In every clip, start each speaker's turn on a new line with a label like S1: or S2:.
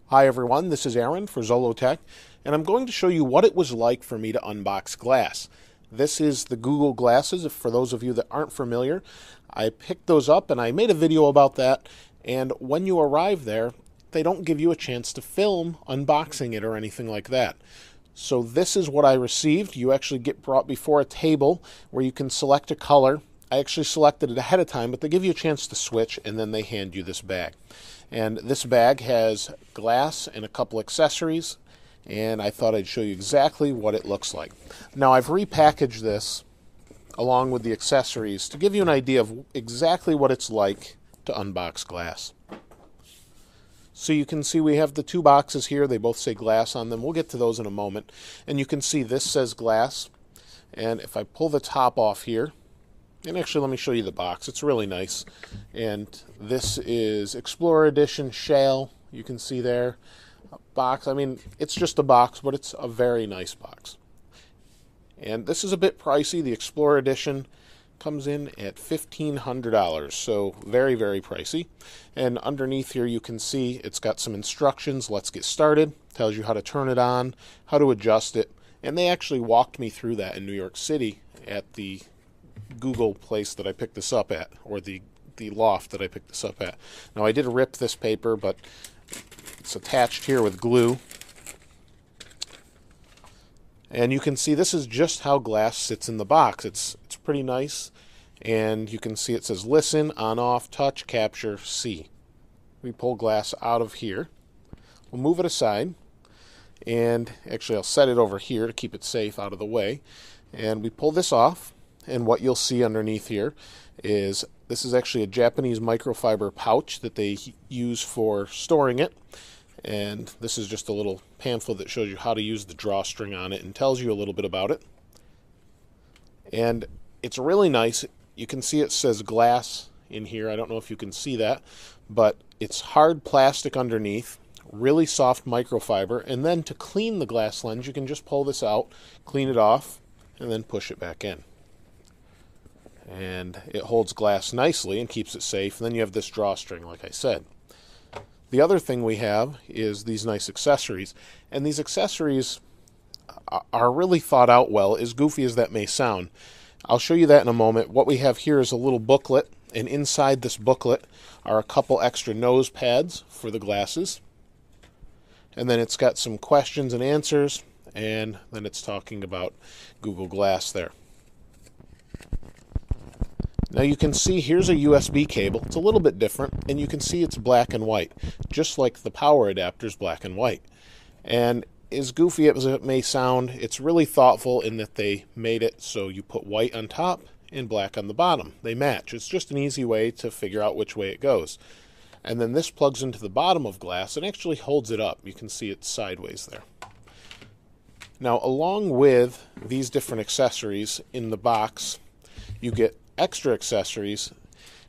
S1: Hi everyone, this is Aaron for Zollotech, and I'm going to show you what it was like for me to unbox Glass. This is the Google Glasses. For those of you that aren't familiar, I picked those up and I made a video about that, and when you arrive there, they don't give you a chance to film unboxing it or anything like that. So this is what I received. You actually get brought before a table where you can select a color. I actually selected it ahead of time, but they give you a chance to switch, and then they hand you this bag. And this bag has glass and a couple accessories, and I thought I'd show you exactly what it looks like. Now, I've repackaged this along with the accessories to give you an idea of exactly what it's like to unbox Glass. So you can see we have the two boxes here. They both say Glass on them. We'll get to those in a moment. And you can see this says Glass. And if I pull the top off here, and actually let me show you the box. It's really nice. And this is Explorer Edition Shale. You can see there. A box. I mean, it's just a box, but it's a very nice box. And this is a bit pricey. The Explorer Edition comes in at $1,500, so very, very pricey. And underneath here you can see it's got some instructions. Let's get started. Tells you how to turn it on, how to adjust it. And they actually walked me through that in New York City at the Google place that I picked this up at, or the loft that I picked this up at. Now I did rip this paper, but it's attached here with glue. And you can see this is just how Glass sits in the box. It's pretty nice. And you can see it says listen, on, off, touch, capture, see. We pull Glass out of here. We'll move it aside. And actually I'll set it over here to keep it safe out of the way. And we pull this off. And what you'll see underneath here is this is actually a Japanese microfiber pouch that they use for storing it. And this is just a little pamphlet that shows you how to use the drawstring on it and tells you a little bit about it. And it's really nice. You can see it says Glass in here. I don't know if you can see that, but it's hard plastic underneath, really soft microfiber. And then to clean the glass lens, you can just pull this out, clean it off, and then push it back in. And it holds Glass nicely and keeps it safe. And then you have this drawstring, like I said. The other thing we have is these nice accessories. And these accessories are really thought out well, as goofy as that may sound. I'll show you that in a moment. What we have here is a little booklet. And inside this booklet are a couple extra nose pads for the glasses. And then it's got some questions and answers. And then it's talking about Google Glass there. Now you can see here's a USB cable. It's a little bit different, and you can see it's black and white, just like the power adapter's black and white. And as goofy as it may sound, it's really thoughtful in that they made it so you put white on top and black on the bottom. They match. It's just an easy way to figure out which way it goes. And then this plugs into the bottom of Glass and actually holds it up. You can see it sideways there. Now, along with these different accessories in the box, you get extra accessories,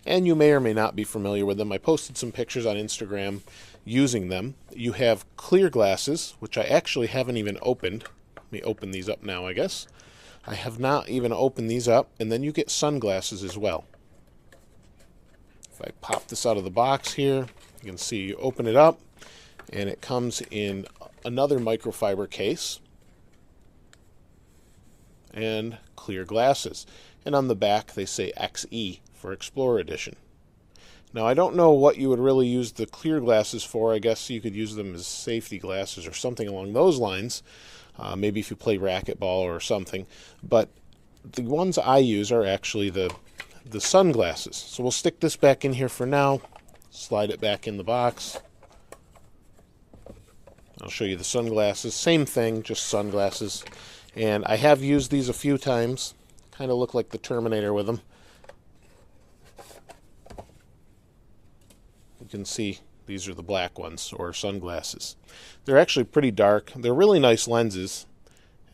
S1: and you may or may not be familiar with them. I posted some pictures on Instagram using them. You have clear glasses, which I actually haven't even opened. Let me open these up now, I guess. I have not even opened these up, and then you get sunglasses as well. If I pop this out of the box here, you can see you open it up, and it comes in another microfiber case and clear glasses. And on the back they say XE for Explorer Edition. Now I don't know what you would really use the clear glasses for. I guess you could use them as safety glasses or something along those lines. Maybe if you play racquetball or something. But the ones I use are actually the sunglasses. So we'll stick this back in here for now. Slide it back in the box. I'll show you the sunglasses. Same thing, just sunglasses. And I have used these a few times. Kind of look like the Terminator with them. You can see these are the black ones, or sunglasses. They're actually pretty dark. They're really nice lenses.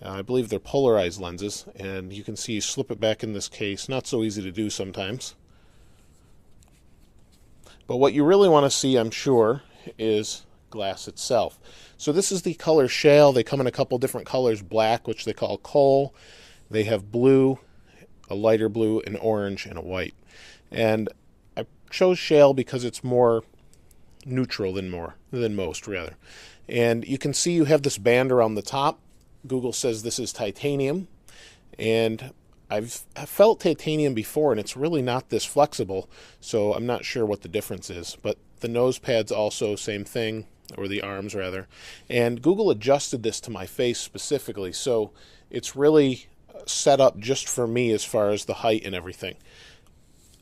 S1: I believe they're polarized lenses, and you can see you slip it back in this case. Not so easy to do sometimes. But what you really want to see, I'm sure, is Glass itself. So this is the color Shale. They come in a couple different colors. Black, which they call coal. They have blue, a lighter blue, an orange, and a white. And I chose Shale because it's more neutral than most rather. And you can see you have this band around the top. Google says this is titanium, and I've felt titanium before, and it's really not this flexible, so I'm not sure what the difference is. But the nose pads also same thing, or the arms rather. And Google adjusted this to my face specifically, so it's really set up just for me as far as the height and everything.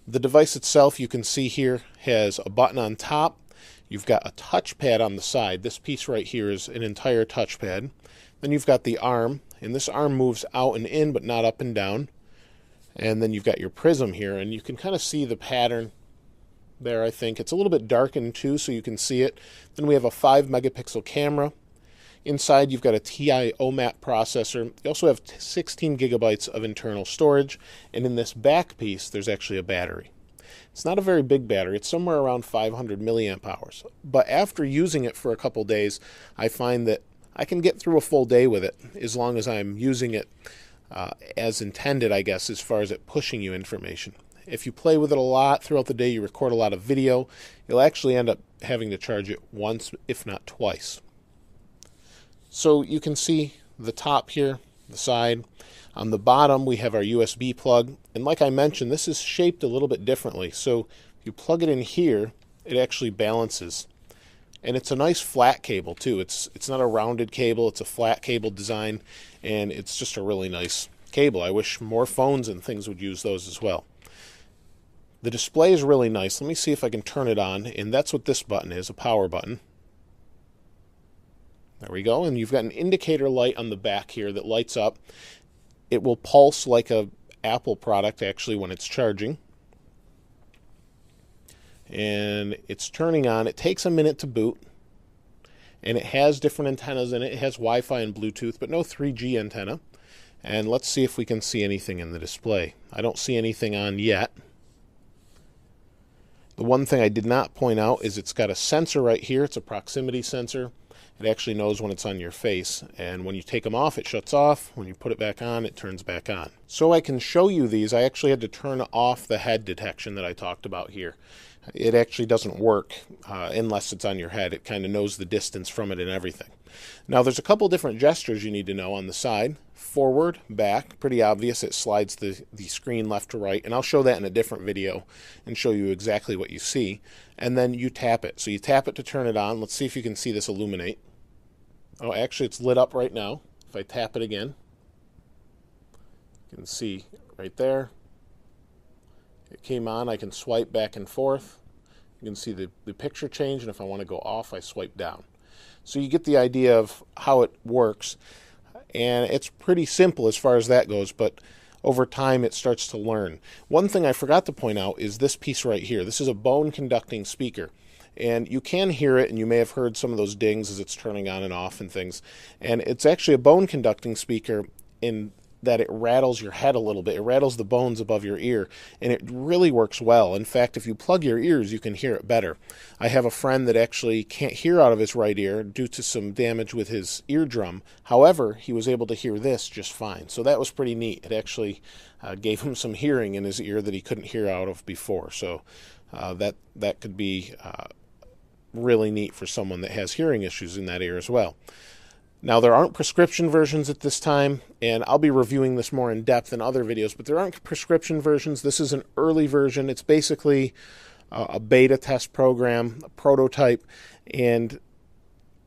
S1: The device itself, you can see here, has a button on top. You've got a touchpad on the side. This piece right here is an entire touchpad. Then you've got the arm, and this arm moves out and in, but not up and down. And then you've got your prism here, and you can kind of see the pattern there, I think. It's a little bit darkened too, so you can see it. Then we have a 5 megapixel camera. Inside, you've got a TI OMAP processor. You also have 16 gigabytes of internal storage. And in this back piece, there's actually a battery. It's not a very big battery. It's somewhere around 500 milliamp hours. But after using it for a couple days, I find that I can get through a full day with it as long as I'm using it as intended, I guess, as far as it pushing you information. If you play with it a lot throughout the day, you record a lot of video, you'll actually end up having to charge it once, if not twice. So you can see the top here, the side. On the bottom, we have our USB plug. And like I mentioned, this is shaped a little bit differently. So if you plug it in here, it actually balances. And it's a nice flat cable too. It's not a rounded cable, it's a flat cable design, and it's just a really nice cable. I wish more phones and things would use those as well. The display is really nice. Let me see if I can turn it on, and that's what this button is, a power button. There we go, and you've got an indicator light on the back here that lights up. It will pulse like a Apple product actually when it's charging. And it's turning on. It takes a minute to boot, and it has different antennas in it. It has Wi-Fi and Bluetooth, but no 3G antenna. And let's see if we can see anything in the display. I don't see anything on yet. The one thing I did not point out is it's got a sensor right here. It's a proximity sensor. It actually knows when it's on your face, and when you take them off, it shuts off. When you put it back on, it turns back on. So I can show you these. I actually had to turn off the head detection that I talked about here. It actually doesn't work unless it's on your head. It kind of knows the distance from it and everything. Now there's a couple different gestures you need to know on the side. Forward, back, pretty obvious. It slides the screen left to right, and I'll show that in a different video and show you exactly what you see. And then you tap it. So you tap it to turn it on. Let's see if you can see this illuminate. Oh, actually it's lit up right now. If I tap it again, you can see right there. It came on. I can swipe back and forth. You can see the picture change, and if I want to go off, I swipe down. So you get the idea of how it works, and it's pretty simple as far as that goes, but over time it starts to learn. One thing I forgot to point out is this piece right here. This is a bone conducting speaker, and you can hear it, and you may have heard some of those dings as it's turning on and off and things. And it's actually a bone conducting speaker in that it rattles your head a little bit. It rattles the bones above your ear, and it really works well. In fact, if you plug your ears, you can hear it better. I have a friend that actually can't hear out of his right ear due to some damage with his eardrum. However, he was able to hear this just fine. So that was pretty neat. It actually gave him some hearing in his ear that he couldn't hear out of before. So that could be really neat for someone that has hearing issues in that ear as well. Now, there aren't prescription versions at this time, and I'll be reviewing this more in depth in other videos, but there aren't prescription versions. This is an early version. It's basically a beta test program, a prototype, and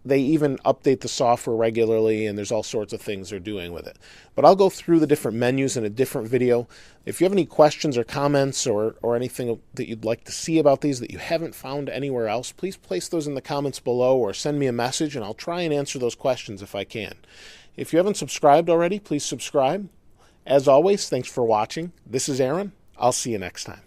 S1: they even update the software regularly, and there's all sorts of things they're doing with it. But I'll go through the different menus in a different video. If you have any questions or comments or anything that you'd like to see about these that you haven't found anywhere else, please place those in the comments below or send me a message, and I'll try and answer those questions if I can. If you haven't subscribed already, please subscribe. As always, thanks for watching. This is Aaron. I'll see you next time.